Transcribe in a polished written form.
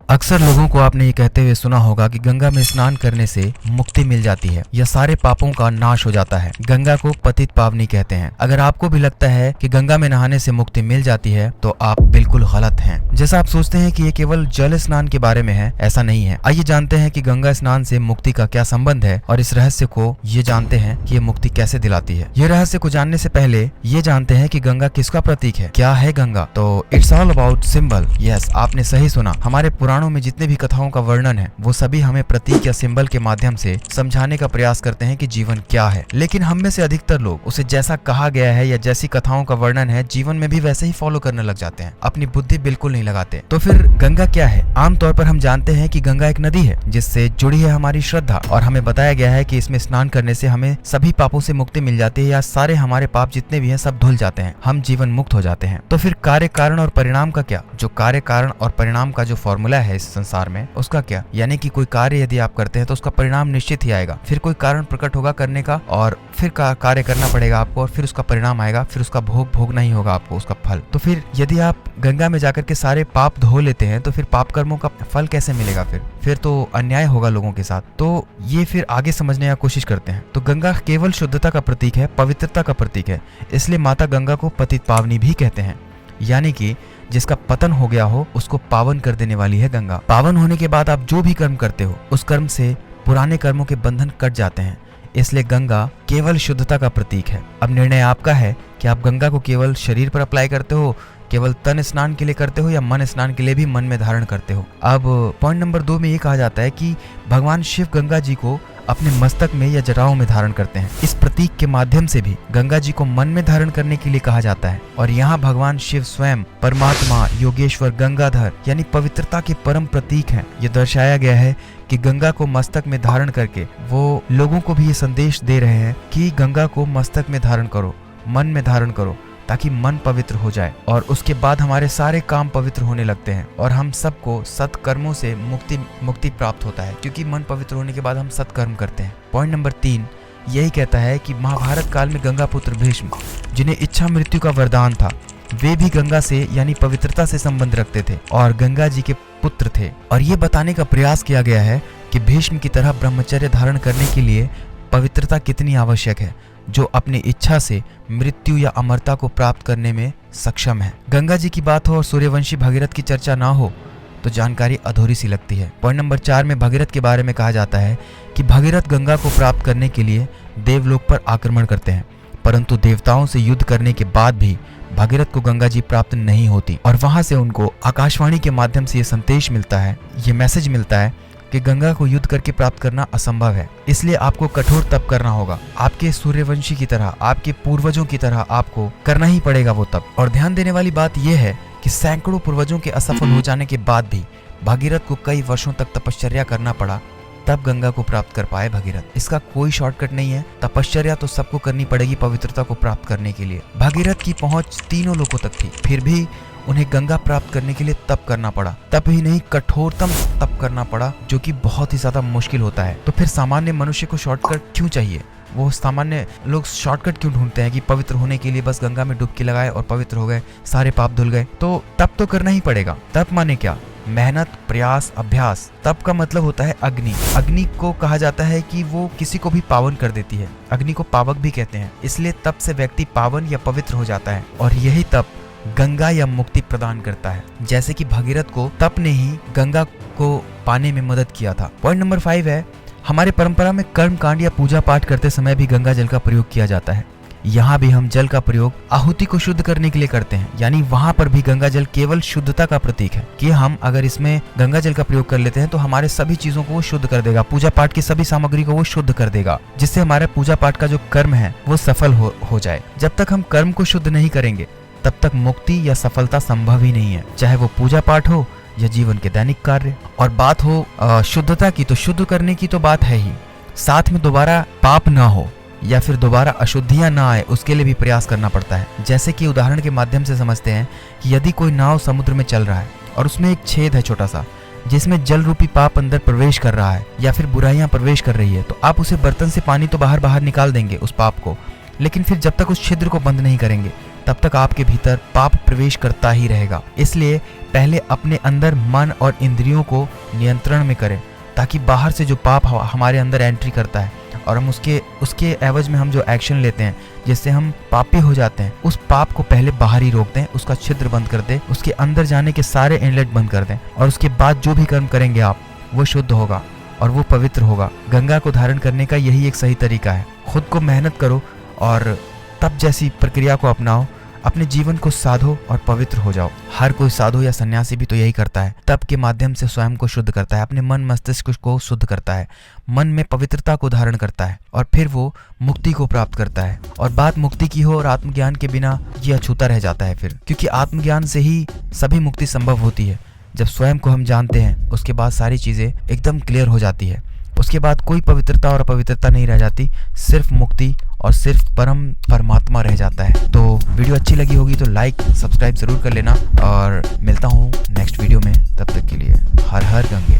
अक्सर लोगों को आपने ये कहते हुए सुना होगा कि गंगा में स्नान करने से मुक्ति मिल जाती है या सारे पापों का नाश हो जाता है। गंगा को पतित पावनी कहते हैं। अगर आपको भी लगता है कि गंगा में नहाने से मुक्ति मिल जाती है तो आप बिल्कुल गलत हैं। जैसा आप सोचते हैं कि ये केवल जल स्नान के बारे में है, ऐसा नहीं है। आइए जानते हैं कि गंगा स्नान से मुक्ति का क्या संबंध है और इस रहस्य को ये जानते हैं कि ये मुक्ति कैसे दिलाती है। ये रहस्य को जानने से पहले ये जानते हैं कि गंगा किसका प्रतीक है, क्या है गंगा। तो it's all about symbol. Yes, आपने सही सुना। हमारे पुराणों में जितने भी कथाओं का वर्णन है वो सभी हमें प्रतीक या सिंबल के माध्यम से समझाने का प्रयास करते हैं कि जीवन क्या है। लेकिन हम में से अधिकतर लोग उसे जैसा कहा गया है या जैसी कथाओं का वर्णन है जीवन में भी वैसे ही फॉलो करने लग जाते हैं, अपनी बुद्धि बिल्कुल नहीं लगाते। तो फिर गंगा क्या है? आमतौर पर हम जानते हैं कि गंगा एक नदी है जिससे जुड़ी है हमारी श्रद्धा, और हमें बताया गया है कि इसमें स्नान करने से हमें सभी पापों से मुक्ति मिल जाती है या सारे हमारे पाप जितने भी हैं सब धुल जाते हैं, हम जीवन मुक्त हो जाते हैं। तो फिर कार्य कारण और परिणाम का क्या? जो कार्य कारण और परिणाम का जो फॉर्मूला है इस संसार में, उसका क्या? यानी कि कोई कार्य यदि आप करते हैं तो उसका परिणाम निश्चित ही आएगा। फिर कोई कारण प्रकट होगा करने का और फिर कार्य करना पड़ेगा आपको और फिर उसका परिणाम आएगा, फिर उसका भोग भोगना ही होगा आपको, उसका फल। तो फिर यदि आप गंगा में जाकर के सारे पाप धो लेते हैं तो फिर पाप कर्मों का फल कैसे मिलेगा? फिर तो अन्याय होगा लोगों के साथ। तो ये फिर आगे समझने की कोशिश करते हैं। तो गंगा केवल शुद्धता का प्रतीक है, पवित्रता का प्रतीक है, इसलिए माता गंगा को पतित पावनी भी कहते हैं। यानी कि जिसका पतन हो गया हो उसको पावन कर देने वाली है गंगा। पावन होने के बाद आप जो भी कर्म करते हो उस कर्म से पुराने कर्मों के बंधन कट जाते हैं, इसलिए गंगा केवल शुद्धता का प्रतीक है। अब निर्णय आपका है कि आप गंगा को केवल शरीर पर अप्लाई करते हो, केवल तन स्नान के लिए करते हो या मन स्नान के लिए भी मन में धारण करते हो। अब पॉइंट नंबर 2 में ये कहा जाता है कि भगवान शिव गंगा जी को अपने मस्तक में या जटाओं में धारण करते हैं। इस प्रतीक के माध्यम से भी गंगा जी को मन में धारण करने के लिए कहा जाता है। और यहाँ भगवान शिव स्वयं परमात्मा योगेश्वर गंगाधर यानी पवित्रता के परम प्रतीक हैं। ये दर्शाया गया है कि गंगा को मस्तक में धारण करके वो लोगों को भी ये संदेश दे रहे हैं कि गंगा को मस्तक में धारण करो, मन में धारण करो, ताकि मन पवित्र हो जाए और उसके बाद हमारे सारे काम पवित्र होने लगते हैं और हम सबको सत्कर्मों से मुक्ति प्राप्त होता है, क्योंकि मन पवित्र होने के बाद हम सत्कर्म करते हैं। पॉइंट नंबर 3 यही कहता है कि महाभारत काल में गंगा पुत्र भीष्म, जिन्हें इच्छा मृत्यु का वरदान था, वे भी गंगा से यानी पवित्रता से संबंध रखते थे और गंगा जी के पुत्र थे। और ये बताने का प्रयास किया गया है कि भीष्म की तरह ब्रह्मचर्य धारण करने के लिए पवित्रता कितनी आवश्यक है, जो अपनी इच्छा से मृत्यु या अमरता को प्राप्त करने में सक्षम है। गंगा जी की बात हो और सूर्यवंशी भगीरथ की चर्चा ना हो तो जानकारी अधूरी सी लगती है। पॉइंट नंबर 4 में भगीरथ के बारे में कहा जाता है कि भगीरथ गंगा को प्राप्त करने के लिए देवलोक पर आक्रमण करते हैं, परंतु देवताओं से युद्ध करने के बाद भी भगीरथ को गंगा जी प्राप्त नहीं होती और वहां से उनको आकाशवाणी के माध्यम से ये संदेश मिलता है, ये मैसेज मिलता है कि गंगा को युद्ध करके प्राप्त करना असंभव है, इसलिए आपको कठोर तप करना होगा। आपके सूर्यवंशी की तरह, आपके पूर्वजों की तरह आपको करना ही पड़ेगा वो तप। और ध्यान देने वाली बात यह है कि सैकड़ों पूर्वजों के असफल हो जाने के बाद भी भगीरथ को कई वर्षों तक तपश्चर्या करना पड़ा, तब गंगा को प्राप्त कर पाए भगीरथ। इसका कोई शॉर्टकट नहीं है, तपश्चर्या तो सबको करनी पड़ेगी पवित्रता को प्राप्त करने के लिए। भगीरथ की पहुंच तीनों लोगों तक थी, फिर भी उन्हें गंगा प्राप्त करने के लिए तप करना पड़ा। तप ही नहीं, कठोरतम तप करना पड़ा, जो कि बहुत ही ज्यादा मुश्किल होता है। तो फिर सामान्य मनुष्य को शॉर्टकट क्यों चाहिए? वो सामान्य लोग शॉर्टकट क्यों ढूंढते हैं कि पवित्र होने के लिए बस गंगा में डुबकी लगाए और पवित्र हो गए, सारे पाप धुल गए? तो तप तो करना ही पड़ेगा। तप माने क्या? मेहनत, प्रयास, अभ्यास। तप का मतलब होता है अग्नि। अग्नि को कहा जाता है कि वो किसी को भी पावन कर देती है, अग्नि को पावक भी कहते हैं। इसलिए तप से व्यक्ति पावन या पवित्र हो जाता है और यही तप गंगा या मुक्ति प्रदान करता है। जैसे कि भगीरथ को तप ने ही गंगा को पाने में मदद किया था। पॉइंट नंबर 5 है, हमारे परंपरा में कर्म कांड या पूजा पाठ करते समय भी गंगा जल का प्रयोग किया जाता है। यहाँ भी हम जल का प्रयोग आहुति को शुद्ध करने के लिए करते हैं, यानी वहाँ पर भी गंगा जल केवल शुद्धता का प्रतीक है कि हम अगर इसमें गंगा जल का प्रयोग कर लेते हैं तो हमारे सभी चीजों को वो शुद्ध कर देगा, पूजा पाठ की सभी सामग्री को वो शुद्ध कर देगा, जिससे हमारे पूजा पाठ का जो कर्म है वो सफल हो जाए। जब तक हम कर्म को शुद्ध नहीं करेंगे तब तक मुक्ति या सफलता संभव ही नहीं है, चाहे वो पूजा पाठ हो या जीवन के दैनिक कार्य। और बात हो शुद्धता की, तो शुद्ध करने की तो बात है ही, साथ में दोबारा पाप ना हो या फिर दोबारा अशुद्धियां ना आए उसके लिए भी प्रयास करना पड़ता है। जैसे कि उदाहरण के माध्यम से समझते हैं कि यदि कोई नाव समुद्र में चल रहा है और उसमें एक छेद है छोटा सा, जिसमें जल रूपी पाप अंदर प्रवेश कर रहा है या फिर बुराइयां प्रवेश कर रही है, तो आप उसे बर्तन से पानी तो बाहर निकाल देंगे उस पाप को, लेकिन फिर जब तक उस छिद्र को बंद नहीं करेंगे तब तक आपके भीतर पाप प्रवेश करता ही रहेगा। इसलिए पहले अपने अंदर मन और इंद्रियों को नियंत्रण में करें, ताकि बाहर से जो पाप हमारे अंदर एंट्री करता है और हम उसके एवज में हम जो एक्शन लेते हैं जिससे हम पापी हो जाते हैं, उस पाप को पहले बाहर ही रोक दें, उसका छिद्र बंद कर दें, उसके अंदर जाने के सारे इनलेट बंद कर दें और उसके बाद जो भी कर्म करेंगे आप, वो शुद्ध होगा और वो पवित्र होगा। गंगा को धारण करने का यही एक सही तरीका है। खुद को मेहनत करो और तब जैसी प्रक्रिया को अपनाओ, अपने जीवन को साधो और पवित्र हो जाओ। हर कोई साधु या सन्यासी भी तो यही करता है। तप के माध्यम से स्वयं को शुद्ध करता है, अपने मन मस्तिष्क को शुद्ध करता है, मन में पवित्रता को धारण करता है और फिर वो मुक्ति को प्राप्त करता है। और बात मुक्ति की हो और आत्मज्ञान के बिना ये अछूता रह जाता है फिर, क्योंकि आत्मज्ञान से ही सभी मुक्ति संभव होती है। जब स्वयं को हम जानते हैं उसके बाद सारी चीजें एकदम क्लियर हो जाती है। उसके बाद कोई पवित्रता और अपवित्रता नहीं रह जाती, सिर्फ मुक्ति और सिर्फ परमात्मा रह जाता है। तो वीडियो अच्छी लगी होगी तो लाइक सब्सक्राइब जरूर कर लेना और मिलता हूँ नेक्स्ट वीडियो में। तब तक के लिए हर हर गंगे।